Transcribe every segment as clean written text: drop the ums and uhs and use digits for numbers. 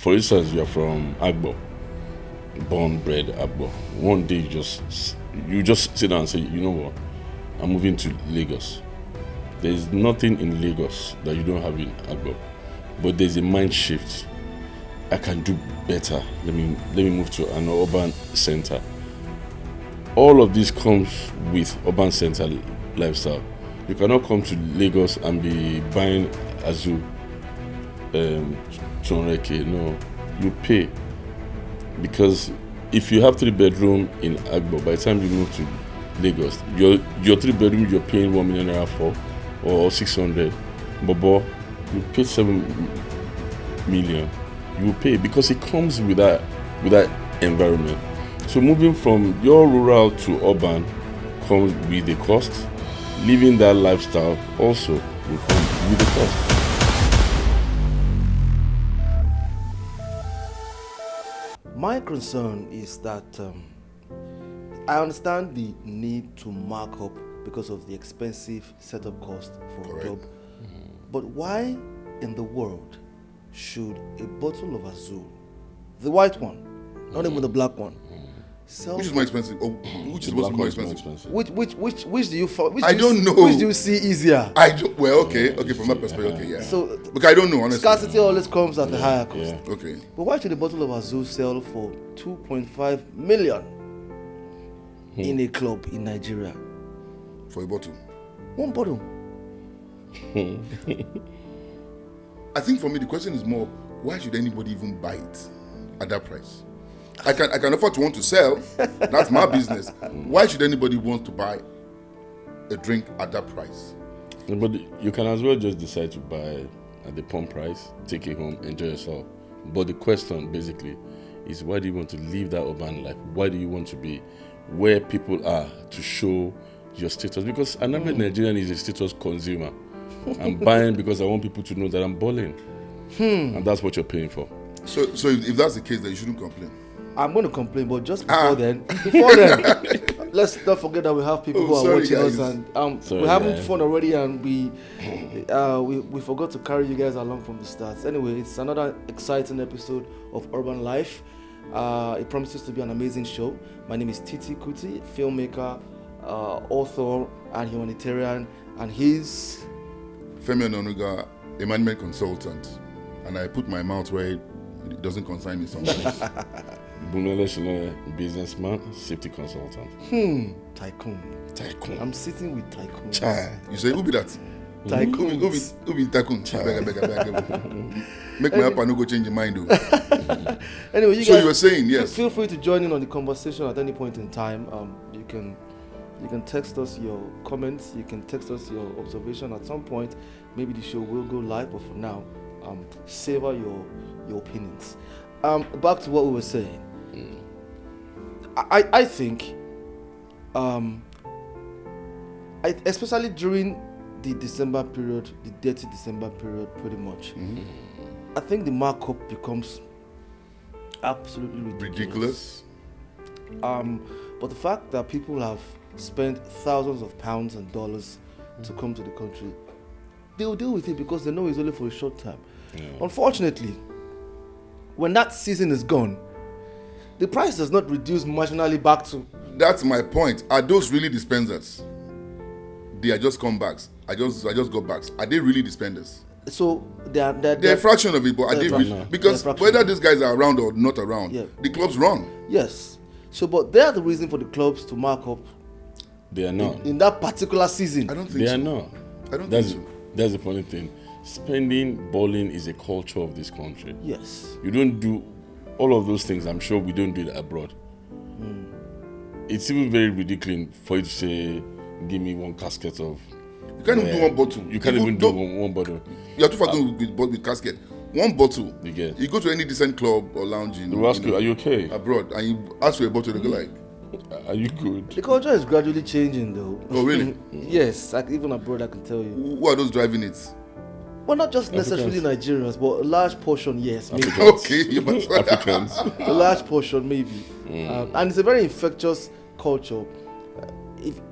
For instance, you are from Agbo, born bred Agbo. One day you just sit down and say, you know what, I'm moving to Lagos. There is nothing in Lagos that you don't have in Agbo, but there's a mind shift. I can do better. Let me move to an urban center. All of this comes with urban center lifestyle. You cannot come to Lagos and be buying a zoo, 200k. No, you pay, because if you have 3 bedroom in Agbo, by the time you move to Lagos, your 3 bedroom you're paying 1 million naira for, or 600. Bobo, you pay 7 million. You pay because it comes with that environment. So moving from your rural to urban comes with the cost. Living that lifestyle also will come with the cost. My concern is that I understand the need to mark up because of the expensive setup cost for a club. But why in the world should a bottle of Azul, the white one, not even the black one, sell? Which is more expensive? Oh, which is supposed to be more expensive? Which do you I don't know. Which do you see easier? Well, okay, from that perspective, okay, yeah. So because I don't know, honestly. Scarcity always comes at a higher cost. Yeah. Okay. But why should a bottle of Azul sell for 2.5 million in a club in Nigeria? For a bottle. One bottle. I think for me the question is more, why should anybody even buy it at that price? I can afford to want to sell. That's my business. Why should anybody want to buy a drink at that price? But you can as well just decide to buy at the pump price, take it home, enjoy yourself. But the question basically is, why do you want to live that urban life? Why do you want to be where people are to show your status? Because an average Nigerian is a status consumer. I'm buying because I want people to know that I'm balling. And that's what you're paying for. So if that's the case, then you shouldn't complain. I'm going to complain, but just before then, let's not forget that we have people who are watching guys. us, and we're having fun already, and we forgot to carry you guys along from the start. Anyway, it's another exciting episode of Urban Life. It promises to be an amazing show. My name is Titi Kuti, filmmaker, author, and humanitarian, and he's Femi Ononuga, a management consultant, and I put my mouth where it doesn't concern me sometimes. Bunele businessman, safety consultant. tycoon. Tycoon. I'm sitting with tycoon. You say, who be that? Tycoon. Who be tycoon? Beg. Make my papa no go change your mind, though. Anyway, you So guys, you were saying, yes. feel free to join in on the conversation at any point in time. You can text us your comments. You can text us your observation. At some point, maybe the show will go live. But for now, savor your opinions. Back to what we were saying. I think, especially during the December period, the dirty December period, pretty much, I think the markup becomes absolutely ridiculous. But the fact that people have spent thousands of pounds and dollars to come to the country, they'll deal with it because they know it's only for a short time. Yeah. Unfortunately, when that season is gone, the price does not reduce marginally back to. That's my point. Are those really dispensers? They are just comebacks. I just got backs. Are they really dispensers? So they're a fraction of it, but are they really? Because whether these guys are around or not around, the clubs run. Yes. So, but they are the reason for the clubs to mark up. They are not. In that particular season. I don't think they so. Are not. I don't think so. That's the funny thing. Spending, balling is a culture of this country. Yes. You don't do all of those things. I'm sure we don't do it abroad. It's even very ridiculous for you to say, give me one casket of. You can't even do one bottle. You can't even do one bottle. You are too far with casket. One bottle. You get. You go to any decent club or lounge in. They will ask you, are you okay? Abroad, and you ask for a bottle, they go like, are you good? The culture is gradually changing, though. Oh, really? Yes, like even abroad, I can tell you. Who are those driving it? Well, not just necessarily Nigerians, but a large portion, yes, maybe. Okay, you must. Africans. A large portion, maybe. And it's a very infectious culture.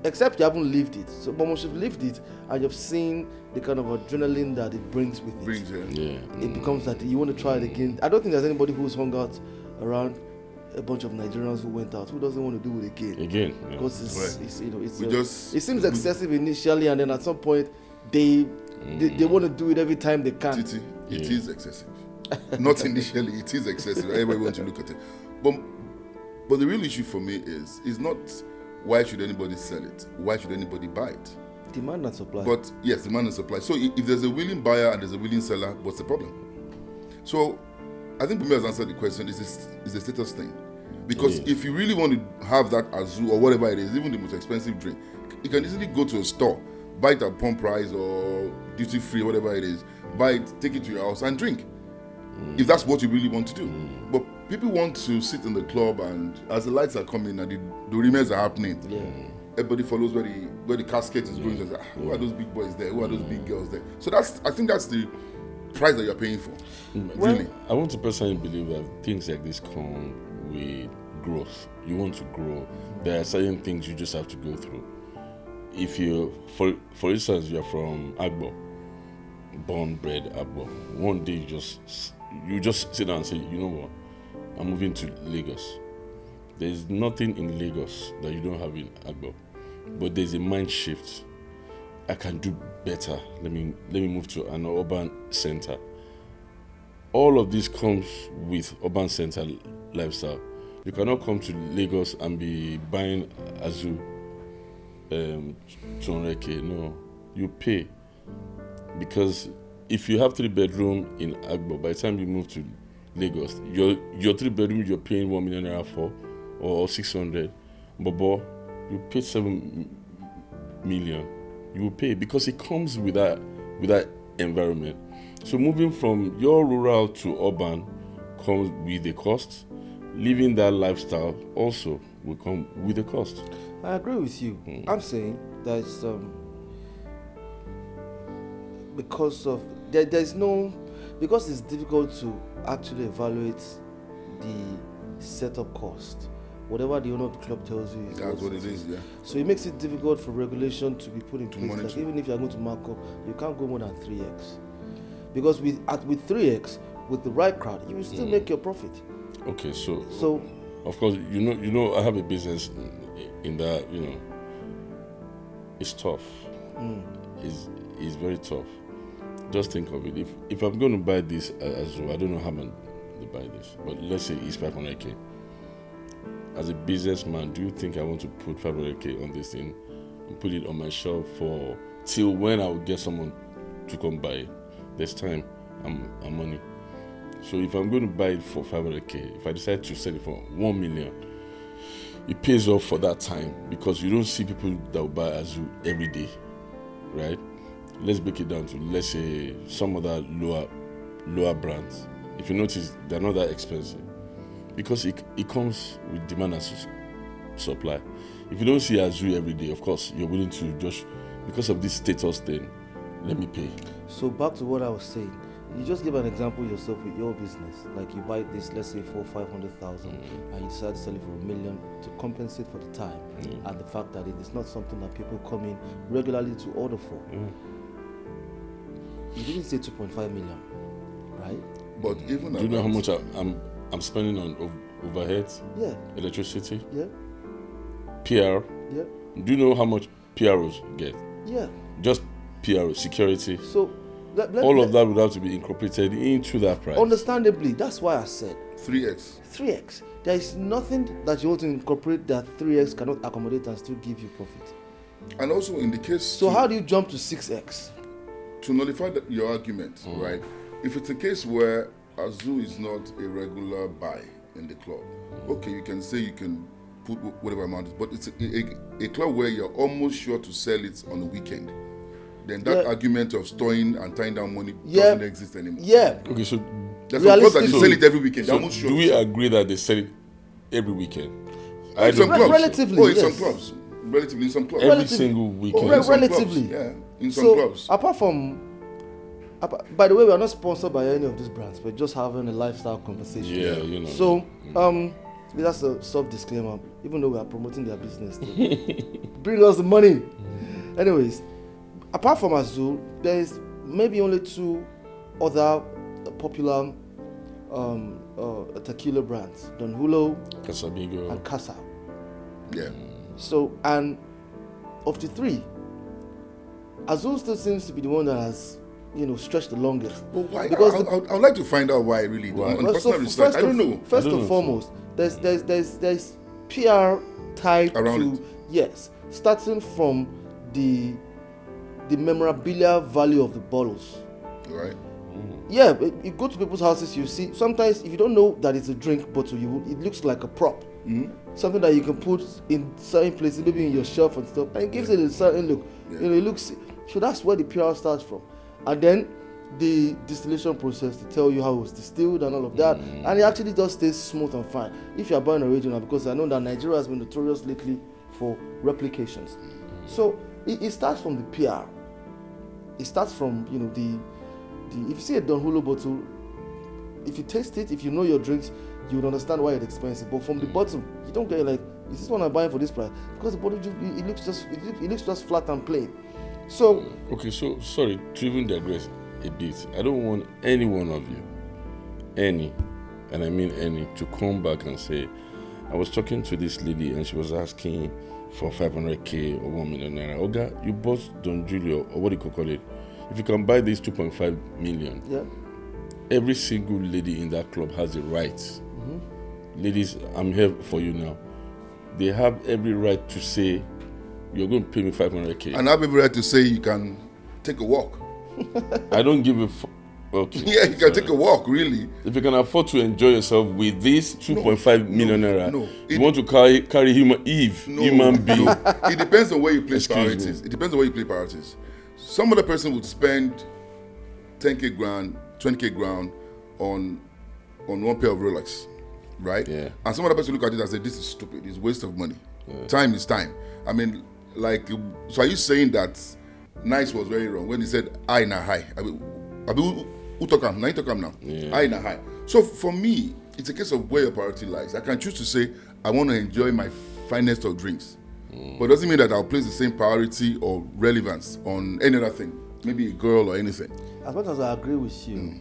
except you haven't lived it. So, but once you've lived it and you've seen the kind of adrenaline that it brings with it, it becomes that you want to try it again. I don't think there's anybody who's hung out around a bunch of Nigerians who went out who doesn't want to do it again. Because it seems excessive initially, and then at some point they want to do it every time they can. It is excessive. Not initially, it is excessive. Everybody wants to look at it. But the real issue for me is not why should anybody sell it? Why should anybody buy it? Demand and supply. But yes, demand and supply. So if there's a willing buyer and there's a willing seller, what's the problem? So I think Bumi has answered the question. It's a status thing. Because if you really want to have that Azu or whatever it is, even the most expensive drink, you can easily go to a store, buy it at pump price or duty free, whatever it is, buy it, take it to your house and drink. If that's what you really want to do. But people want to sit in the club, and as the lights are coming and the remakes are happening, everybody follows where the casket is going. Who are those big boys there? Who are those big girls there? So I think that's the price that you're paying for. Really. I want to personally believe that things like this come with growth. You want to grow. There are certain things you just have to go through. If you, for instance, you're from Agbo, born, bred Agbo, one day you just sit down and say, you know what, I'm moving to Lagos. There's nothing in Lagos that you don't have in Agbo, but there's a mind shift. I can do better. Let me move to an urban center. All of this comes with urban center lifestyle. You cannot come to Lagos and be buying Azu 200k. No, you pay, because if you have 3-bedroom in Agbo, by the time you move to Lagos, your 3-bedroom you're paying 1 million naira for, or 600. Bobo, you pay 7 million. You will pay because it comes with that environment. So moving from your rural to urban comes with a cost. Living that lifestyle also will come with a cost. I agree with you. I'm saying that because it's difficult to actually evaluate the setup cost. Whatever the owner of the club tells you is that's what it is, yeah. So it makes it difficult for regulation to be put in place. Like even if you are going to mark up, you can't go more than 3x. Because with 3x, with the right crowd, you will still make your profit. Okay, so of course, you know, I have a business in that, it's tough. It's very tough. Just think of it. If I'm going to buy this as well, I don't know how much to buy this, but let's say it's 500k. As a businessman, do you think I want to put 500k on this thing and put it on my shelf for till when I will get someone to come buy it? There's time and money. So if I'm going to buy it for 500k, if I decide to sell it for 1 million, it pays off for that time, because you don't see people that will buy Azu every day, right? Let's break it down to, let's say, some other lower brands. If you notice, they're not that expensive, because it comes with demand and supply. If you don't see Azu every day, of course, you're willing to just, because of this status thing, let me pay. So back to what I was saying, you just give an example yourself with your business. Like you buy this, let's say for 500,000, and you decide to sell it for 1 million to compensate for the time and the fact that it is not something that people come in regularly to order for. You didn't say 2.5 million, right? But even do you know how much I'm spending on overheads? Yeah. Electricity? Yeah. PR? Yeah. Do you know how much PROs get? Yeah. Just PRO, security. So all of that would have to be incorporated into that price. Understandably, that's why I said 3x. 3x. There is nothing that you want to incorporate that 3x cannot accommodate and still give you profit. And also in the case... So how do you jump to 6x? To nullify your argument, right? If it's a case where Azu is not a regular buy in the club, okay, you can say you can put whatever amount, but it's a club where you're almost sure to sell it on the weekend. Then that argument of storing and tying down money doesn't exist anymore. Yeah. Okay, so there's some clubs that you sell it every weekend. So do we agree that they sell it every weekend? In some clubs. Relatively, in some clubs. Relatively, in some clubs. Every single weekend. Relatively. Yeah, in some clubs. By the way, we are not sponsored by any of these brands. We're just having a lifestyle conversation. Yeah, you know. So, That's a self-disclaimer, even though we are promoting their business. Bring us the money. Anyways, apart from Azul, there is maybe only 2 other popular tequila brands: Don Julio Casamigo and Casa. Yeah. So, and of the 3, Azul still seems to be the one that has, stretched the longest. But why? Because I would like to find out why, really. Why? On personal research, I don't know. First I don't and know, foremost, there's PR tied Around to yes, starting from the memorabilia value of the bottles. Right? Yeah, you go to people's houses, you see, sometimes if you don't know that it's a drink bottle, it looks like a prop. Something that you can put in certain places, maybe in your shelf and stuff, and it gives it a certain look. Yeah. It looks, so that's where the PR starts from. And then the distillation process to tell you how it was distilled and all of that. And it actually does stay smooth and fine if you're buying original, because I know that Nigeria has been notorious lately for replications. So it starts from the PR. It starts from, if you see a Don Julio bottle, if you taste it, if you know your drinks, you would understand why it's expensive. But from the bottom, you don't get like, is this one I'm buying for this price? Because the bottle it looks just flat and plain. So okay, so sorry to even digress a bit. I don't want any one of you, and I mean any, to come back and say, I was talking to this lady and she was asking for 500k or 1 million naira. Oga, you bought Don Julio, or what do you call it? If you can buy this 2.5 million, yeah, every single lady in that club has the right. Ladies, I'm here for you now. They have every right to say, you're going to pay me 500k. And I have every right to say you can take a walk. I don't give a okay. Yeah, you can take a walk, really. If you can afford to enjoy yourself with this 2.5 million naira, no. You want to carry human being. No. It depends on where you place Excuse priorities. me. It depends on where you place priorities. Some other person would spend 10k grand, 20k grand on one pair of Rolex, right? Yeah. And some other person look at it and say, this is stupid. It's a waste of money. Time is time. I mean, like, so are you saying that Nice was very wrong when he said, I na high? I mean, who talk am? Now you talk am now. Yeah. I na high. So for me, it's a case of where your priority lies. I can choose to say, I want to enjoy my finest of drinks. But it doesn't mean that I'll place the same priority or relevance on any other thing. Maybe a girl or anything. as much as I agree with you,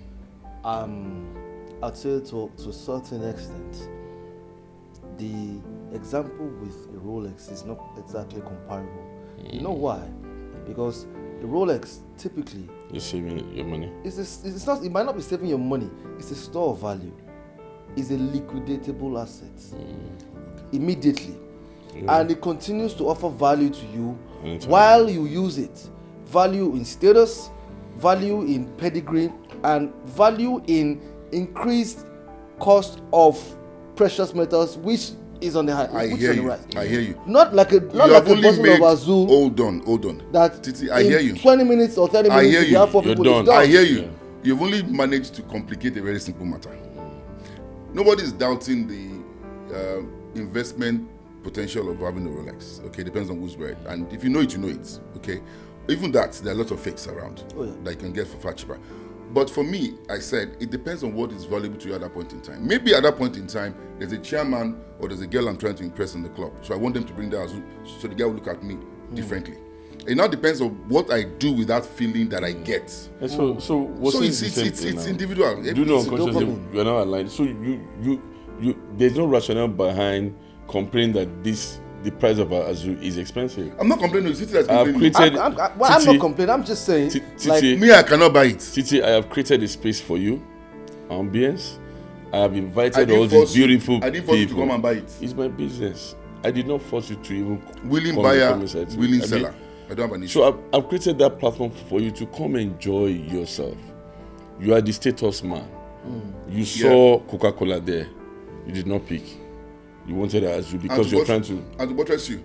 I'd say to a certain extent, the example with a Rolex is not exactly comparable. You know why? Because a Rolex typically You're saving your money. it's not. It might not be saving your money. It's a store of value. It's a liquidatable asset immediately, and it continues to offer value to you Anytime. while you use it. Value in status, value in pedigree, and value in increased cost of precious metals, which is on the high. I which hear is on the you. rise. I hear you. Not like a You have bottle only made. of Azul Hold on. that Titi, I in hear you. 20 minutes or 30 I minutes hear if you. you have 4 You're people, it's done. done. I hear you. Yeah. You've only managed to complicate a very simple matter. Nobody is doubting the investment potential of having a Rolex. Okay, depends on who's wear it. And if you know it, you know it. Okay, even that, there are lots of fakes around that you can get for far cheaper. But for me, I said it depends on what is valuable to you at that point in time. Maybe at that point in time, there's a chairman or there's a girl I'm trying to impress in the club. So I want them to bring that Azul so the guy will look at me differently. It now depends on what I do with that feeling that I get. And so what's So the it's same thing now? individual. Do you know It's a unconsciously dopamine. you are now aligned? So you there's no rationale behind complaining that the price of Azul is expensive. I'm not complaining. It's that's I have complaining. created I'm Titi, not complaining. I'm just saying, like, Titi, Me, I cannot buy it. Titi, I have created a space for you, ambience. I have I invited didn't all force these beautiful you. I didn't force you to people. come and buy it. It's my business. I did not force you to even Willing come buyer, and come inside. willing I mean, seller. I don't have an issue. So I've created that platform for you to come enjoy yourself. You are the status man. You saw Coca-Cola there. You did not pick. You wanted Azul because you're trying to. And to buttress you,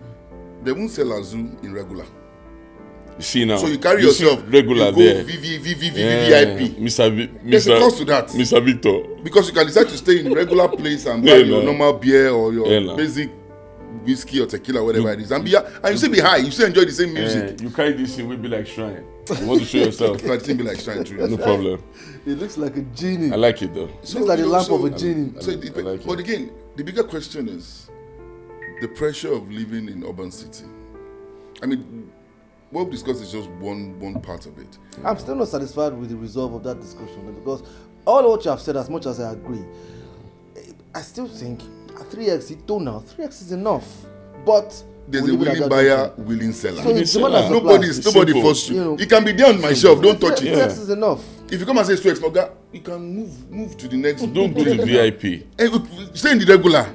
they won't sell Azul in regular. You see now. So you carry see yourself regular you go there. VIP. There's a Mr. cost to that. Mr. Victor. Because you can decide to stay in a regular place and buy Yeah, your no. normal beer or your Yeah, no. basic whiskey or tequila, whatever it is. And you still be high. You still enjoy the same music. You carry this thing, will be like shrine. You want to show yourself? If I think be like trying to. No problem. It looks like a genie. I like it though. It looks like the lamp of a genie. So I like but it. again, the bigger question is the pressure of living in urban city. I mean, what we discussed is just one part of it. I'm still not satisfied with the result of that discussion because all what you have said, as much as I agree, I still think 3x is too now. 3x is enough. But There's we a live in willing a buyer, willing seller. So it's demand and supply. Nobody Simple. forced you. You know. It can be there on my shelf. Don't touch it. 3x is enough. If you come and say it's 2x, Oga, you can move to the next. Don't go to VIP. Stay in the regular.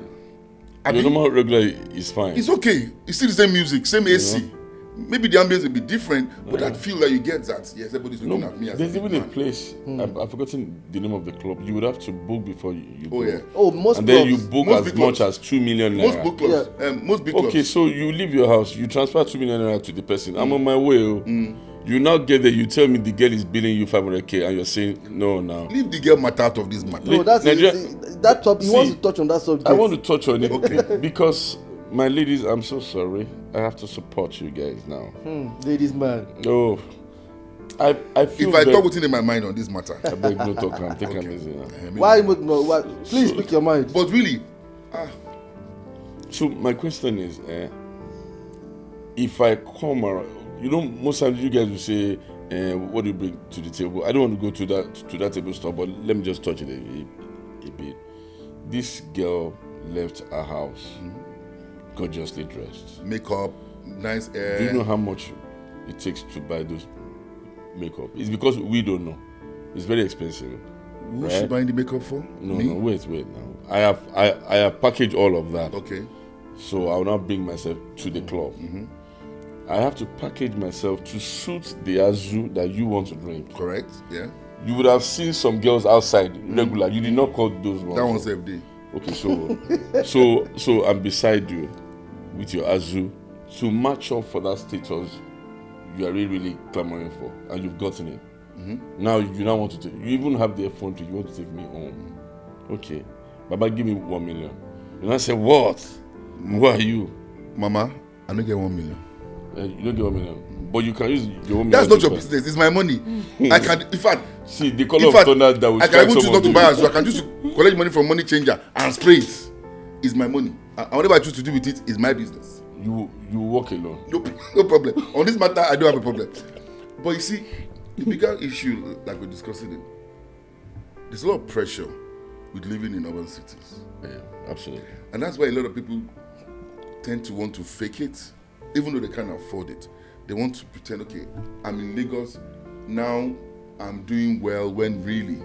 Your normal regular is fine. It's okay. It's still the same music, same AC. Maybe the ambience will be different, but that feel that you get that. Yes, everybody's looking at me as There's a even big a man. place. I've forgotten the name of the club. You would have to book before you Oh go. yeah. Oh, most And clubs. then you book Most as big much clubs. as 2 million Most naira. book clubs, most big clubs. Okay, so you leave your house, you transfer 2 million naira to the person. I'm on my way. You now get there, you tell me the girl is billing you 500k, and you're saying no now. Leave the girl matter out of this matter. No, that's Nigeria- that top. He wants See, to touch on that subject. I want to touch on it Okay. because my ladies, I'm so sorry. I have to support you guys now. Ladies man. Oh, I feel If I bad- talk within in my mind on this matter, I beg no talk. I'm taking Okay. easy now. Why? Why? Please speak your mind. But really, So my question is, if I come around, most times you guys will say, "What do you bring to the table?" I don't want to go to that table store, but let me just touch it a bit. This girl left her house, gorgeously dressed. makeup, nice hair. Do you know how much it takes to buy those makeup? It's because we don't know. It's very expensive. Who's right? she buying the makeup for? No, Me? no, wait now. I have packaged all of that. Okay. So I'll now bring myself to the club. I have to package myself to suit the azu that you want to drink. Correct. Yeah. You would have seen some girls outside regular. You did not call those ones. That one's FD. Okay, so I'm beside you with your azu to match up for that status you are really clamoring for, and you've gotten it. Now you now want to take. You even have the phone to. You want to take me home. Okay, Baba, give me 1 million. And I say, what? Who are you? Mama, I don't get 1 million. You don't get 1 million, but you can use your 1 million. That's not your to- business. It's my money. I can, in fact, See the color in of fact, thunder that will I can strike even choose some not of to you. buy as well. I can choose to collect money from money changer and spray it. It's my money. And whatever I choose to do with it is my business. You walk alone. No problem. On this matter, I don't have a problem. But you see, the bigger issue, like we're discussing it, there's a lot of pressure with living in urban cities. Yeah, absolutely. And that's why a lot of people tend to want to fake it, even though they can't afford it. They want to pretend, okay, I'm in Lagos, now I'm doing well, when really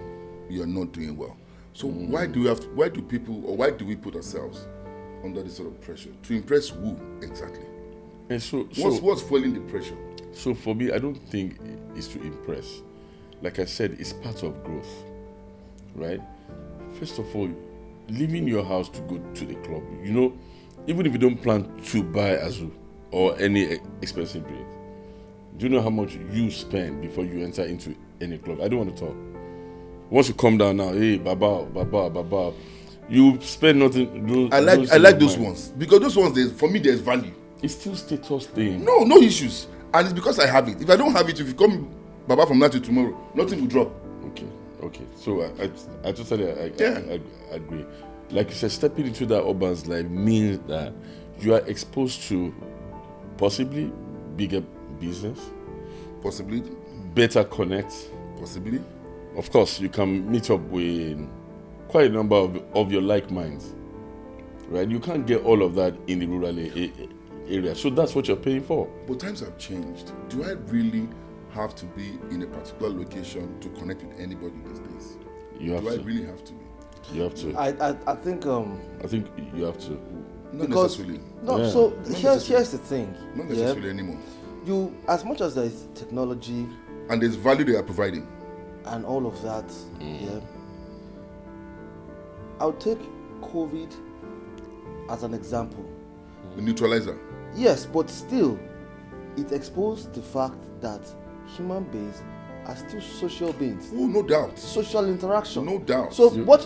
you're not doing well. So why do we put ourselves under this sort of pressure? To impress who exactly? And so What's fueling the pressure? So for me, I don't think it's to impress. Like I said, it's part of growth, right? First of all, leaving your house to go to the club, even if you don't plan to buy azu or any expensive drink, do you know how much you spend before you enter into any club? I don't want to talk. Once you come down now, hey, baba, you spend nothing. I like those ones because those ones, for me, there's value. It's still status thing. No issues. And it's because I have it. If I don't have it, if you come Baba from now to tomorrow, nothing will drop. Okay. So I totally I agree. Like you said, stepping into that urban life means that you are exposed to possibly bigger business, Possibly. better connect. Possibly. Of course, you can meet up with quite a number of your like minds, right? You can't get all of that in the rural area. So that's what you're paying for. But times have changed. Do I really have to be in a particular location to connect with anybody these days? You have Do I to. really have to be? You have to. I think I think you have to. Not because necessarily. no. Yeah. So necessarily. here's the thing. Not Yeah? necessarily anymore. You, as much as there is technology And there's value they are providing. and all of that, yeah, I'll take COVID as an example. The neutralizer. Yes, but still, it exposed the fact that human beings are still social beings. Oh, no doubt. Social interaction. No doubt. So what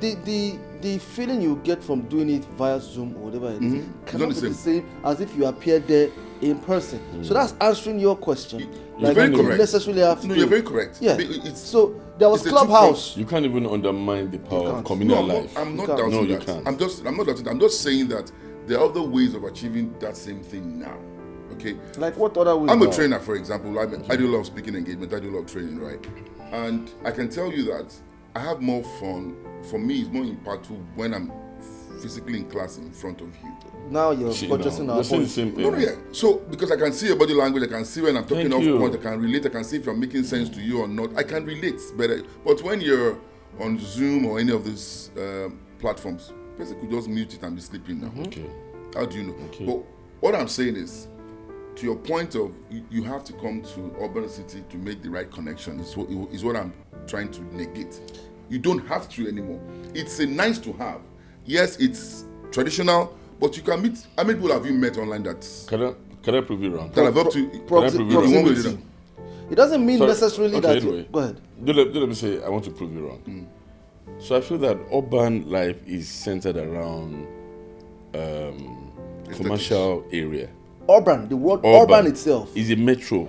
the feeling you get from doing it via Zoom or whatever it is It's cannot not be the the same as if you appear there in person. So that's answering your question. You're very you correct. necessarily have to. No, do you're it. very correct. Yeah. It's, So there was it's a Clubhouse. You can't even undermine the power of can't. communal No, life. I'm not can't. doubting No, you that. can't. I'm not doubting. I'm just saying that there are other ways of achieving that same thing now. Okay. Like what other ways? I'm a now? trainer, for example. I do a lot of speaking engagement. I do a lot of training, right? And I can tell you that I have more fun. For me, it's more impactful when I'm physically in class in front of you. Now you're See, purchasing our you're saying the point. same thing. No, no, yeah. So because I can see your body language, I can see when I'm talking Thank off you. point, I can relate, I can see if I'm making sense to you or not. I can relate better. But when you're on Zoom or any of these platforms, person could just mute it and be sleeping now. Okay. How do you know? Okay. But what I'm saying is, to your point of you have to come to urban city to make the right connection is what I'm trying to negate. You don't have to anymore. It's a nice to have. Yes, it's traditional, but you can meet. How many people have you met online that Can I prove you wrong? have up to Proximity. It doesn't mean Sorry. necessarily Okay, that. anyway. Go ahead. Don't let me say I want to prove you wrong. So I feel that urban life is centered around commercial area. Urban, the word urban itself. is a metro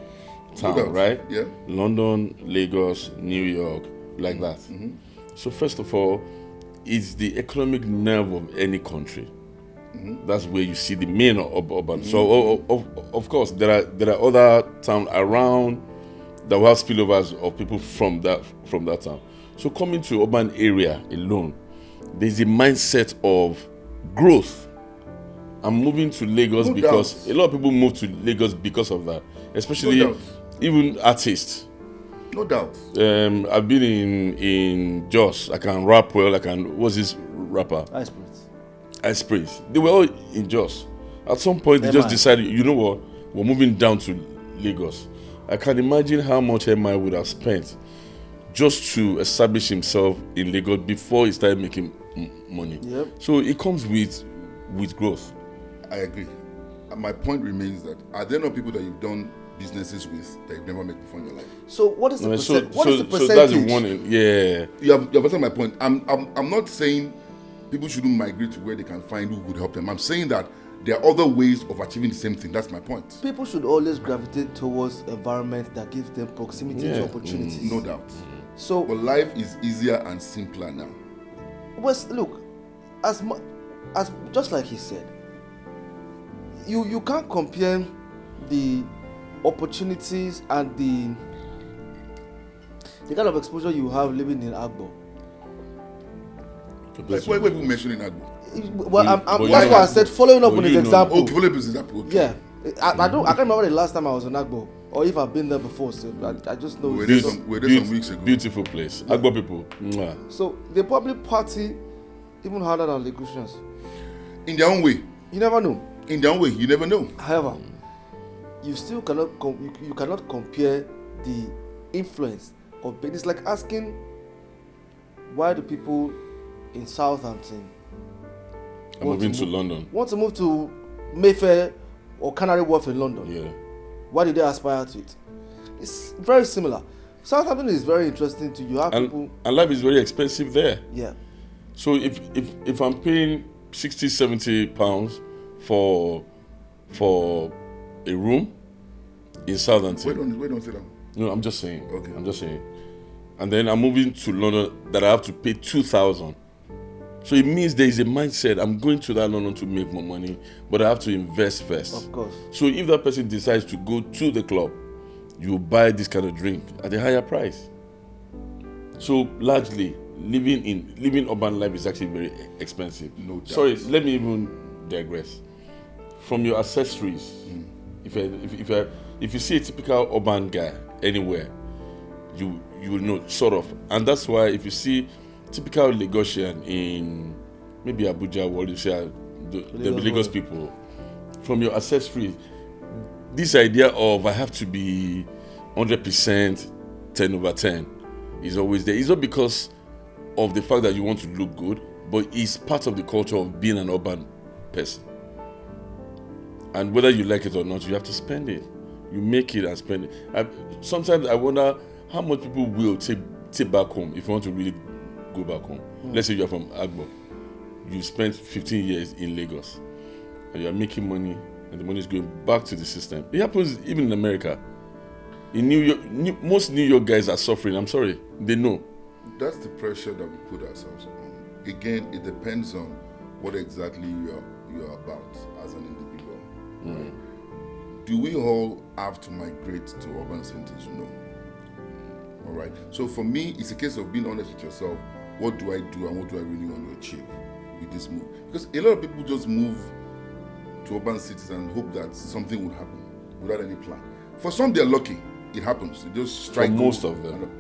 town, doubt. right? Yeah. London, Lagos, New York, like that. So first of all, it's the economic nerve of any country. That's where you see the main urban. So of course there are other towns around that will have spillovers of people from that town. So coming to urban area alone, there's a mindset of growth. I'm moving to Lagos No because doubt. a lot of people move to Lagos because of that, especially No doubt. even artists. No doubt. I've been in Jos. I can rap well. What's this rapper? Ice Prince. They were all in Jos. At some point, they just decided, you know what, we're moving down to Lagos. I can imagine how much MI would have spent just to establish himself in Lagos before he started making money. Yep. So it comes with growth. I agree. And my point remains that are there not people that you've done businesses with that you've never met before in your life? So what is the What is the percentage? So that's the one. Yeah. You have answered my point. I'm not saying people shouldn't migrate to where they can find who could help them. I'm saying that there are other ways of achieving the same thing. That's my point. People should always gravitate towards environment that gives them proximity to opportunities. No doubt. So, But life is easier and simpler now. look, as just like he said, you can't compare the opportunities and the kind of exposure you have living in Agbo. Like why were people mentioning Agbo? Well, But that's why I said following up on his example. Okay, follow this example. Okay. Yeah, I can't remember the last time I was in Agbo, or if I've been there before. So I just know. We were it's there some weeks ago. Beautiful place. Agbo people. Mwah. So they probably party even harder than Lagosians. In their own way. You never know. In their own way, you never know. However, you still cannot you cannot compare the influence of. It's like asking why do people in Southampton I'm moving to London. want to move to Mayfair or Canary Wharf in London. Yeah. Why did they aspire to it? It's very similar. Southampton is very interesting to you. Have people, And life is very expensive there. yeah. So if I'm paying 60-70 pounds for a room in Southampton. Wait, don't say that. No, I'm just saying. Okay. I'm just saying. And then I'm moving to London that I have to pay 2,000. So it means there is a mindset. I'm going to that London to make more money, but I have to invest first. Of course. So if that person decides to go to the club, you buy this kind of drink at a higher price. So largely, living urban life is actually very expensive. No doubt. Sorry, let me even digress. From your accessories, if you see a typical urban guy anywhere, you will know, sort of. And that's why if you see typical Lagosian in maybe Abuja, what you say, the Lagos people, from your accessories, this idea of I have to be 100% 10/10 is always there. It's not because of the fact that you want to look good, but it's part of the culture of being an urban person. And whether you like it or not, you have to spend it. You make it and spend it. Sometimes I wonder how much people will take back home if you want to really go back home. Let's say you're from Agbo. You spent 15 years in Lagos and you're making money and the money is going back to the system. It happens even in America. In New York, most New York guys are suffering. I'm sorry, they know. That's the pressure that we put ourselves on. Again, it depends on what exactly you're about as an individual. Right? Do we all have to migrate to urban centers? No. All right. So for me, it's a case of being honest with yourself. What do I do and what do I really want to achieve with this move? Because a lot of people just move to urban cities and hope that something will happen without any plan. For some, they're lucky. It happens. They just strike. For most of them.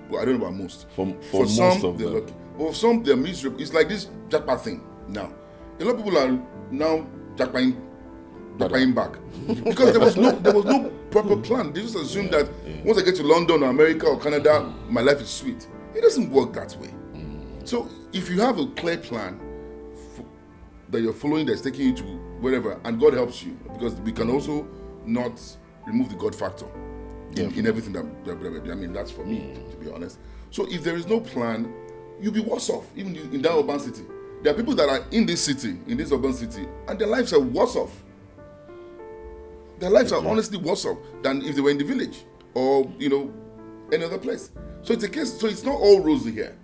Well, I don't know about most. For most some, of they're them. Lucky. But for some, they're miserable. It's like this jackpot thing now. A lot of people are now jackpotting back because there was no proper plan. They just assumed that once I get to London or America or Canada, my life is sweet. It doesn't work that way. So if you have a clear plan that you're following that's taking you to wherever, and God helps you, because we can also not remove the God factor in everything that I mean, that's for me, to be honest. So if there is no plan, you'll be worse off, even in that urban city. There are people that are in this city, in this urban city, and their lives are worse off. Their lives are honestly worse off than if they were in the village or, any other place. So it's a case, so it's not all rosy here.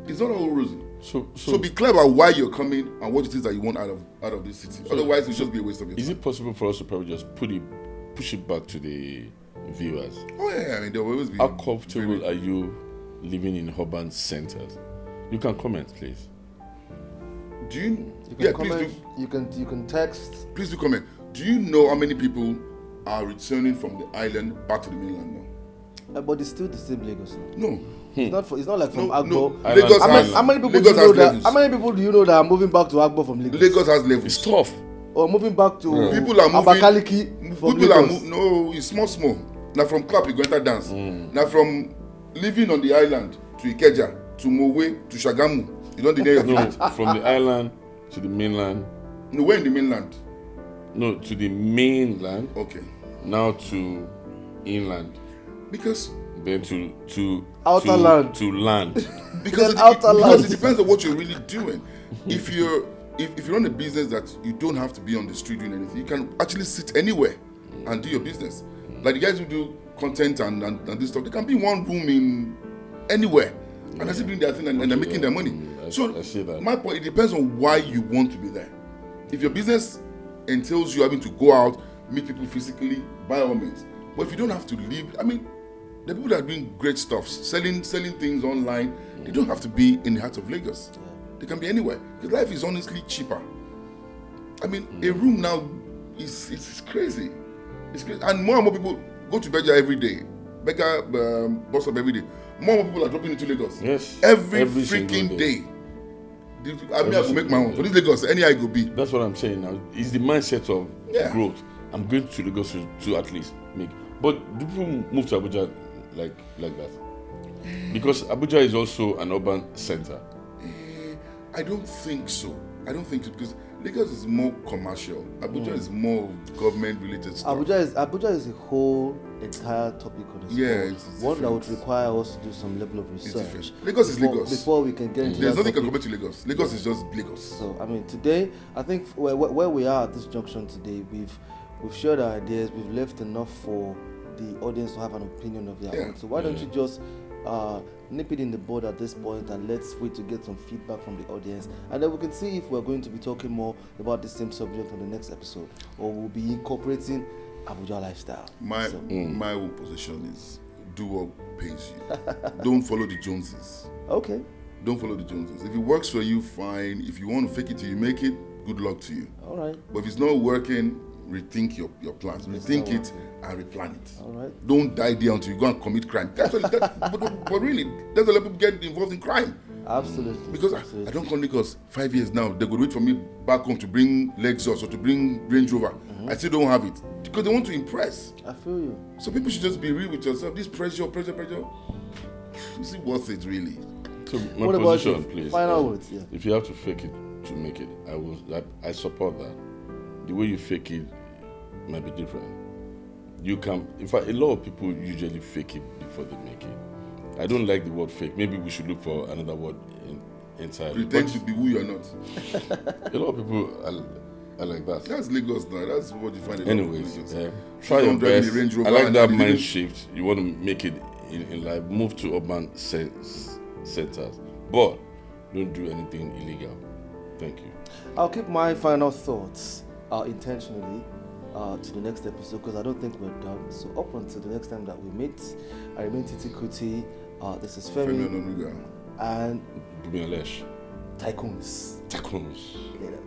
It's not all rosy. So be clear about why you're coming and what it is that you want out of this city. Otherwise, it'll just be a waste of your time. Is it possible for us to probably just push it back to the viewers? Oh yeah, I mean there will always be. How comfortable are you living in urban centers? You can comment, please. Do you? You can comment. You can text. Please do comment. Do you know how many people are returning from the island back to the mainland now? But it's still the same Lagos. No. It's not like from Agbo. No. Lagos how many people Lagos do you know that? levels. How many people do you know that are moving back to Agbo from Lagos? Lagos has levels. It's tough. Or moving back to People are moving. Abakaliki from People are Lagos. no. It's small. Now from club you go enter dance. Now from living on the island to Ikeja to Mowe to Shagamu, you don't deny your village. From the island to the mainland. No, we're in the mainland. No, to the mainland. Okay. Now to inland. Because Then to outer land. To land. because it depends on what you're really doing. If you run a business that you don't have to be on the street doing anything, you can actually sit anywhere and do your business. Like the guys who do content and this stuff, they can be in one room in anywhere and they're still doing their thing and they're making their money. I see that. My point, it depends on why you want to be there. If your business entails you having to go out, meet people physically, by all means. But if you don't have to leave, I mean, the people that are doing great stuff, selling things online, they don't have to be in the heart of Lagos. They can be anywhere. Because life is honestly cheaper. I mean, a room now is crazy. It's crazy. And more people go to Abuja every day. Bus up every day. More people are dropping into Lagos. Yes. Every freaking day. I mean, I will make my own. For this Lagos, any I go be. That's what I'm saying now. It's the mindset of growth. I'm going to Lagos to at least make. But do people move to Abuja like that? Because Abuja is also an urban center. I don't think so. Because Lagos is more commercial. Abuja is more government-related stuff. Abuja is a whole entire topic on its own. It's one that would require us to do some level of research. Lagos is Lagos. Before we can get into There's that nothing topic. compared to Lagos. Lagos is just Lagos. So I mean, today I think where we are at this junction today, we've shared our ideas. We've left enough for the audience to have an opinion of their own. So why don't you just nip it in the bud at this point and let's wait to get some feedback from the audience, and then we can see if we're going to be talking more about the same subject on the next episode, or we'll be incorporating Abuja lifestyle. My own position is do what pays you. Don't follow the Joneses. Okay. Don't follow the Joneses. If it works for you, fine. If you want to fake it till you make it, good luck to you. All right. But if it's not working, rethink your plans. Rethink it and replan it. All right. Don't die there until you go and commit crime. But really, that's a lot of people get involved in crime. Absolutely. Because I don't come Lagos 5 years now. They would wait for me back home to bring Lexus or to bring Range Rover. I still don't have it because they want to impress. I feel you. So people should just be real with yourself. This pressure, is it worth it really? So my What position, about you? please. Final words, yeah. If you have to fake it to make it, I support that. The way you fake it might be different. You can, in fact, a lot of people usually fake it before they make it. I don't like the word fake. Maybe we should look for another word entirely. Pretend to be who you're not. A lot of people I like that. That's Lagos now. That's what you find. Anyways, Lagos. try your Don't drive best. the Range Rover I like and that then mind you- shift. You want to make it in life. Move to urban centers, but don't do anything illegal. Thank you. I'll keep my final thoughts intentionally to the next episode because I don't think we're done. So up until the next time that we meet, I remain Titi Kuti. This is Femi Femi Ononuga. and Bumi Alesh. Tycoons. Tycoons. Later.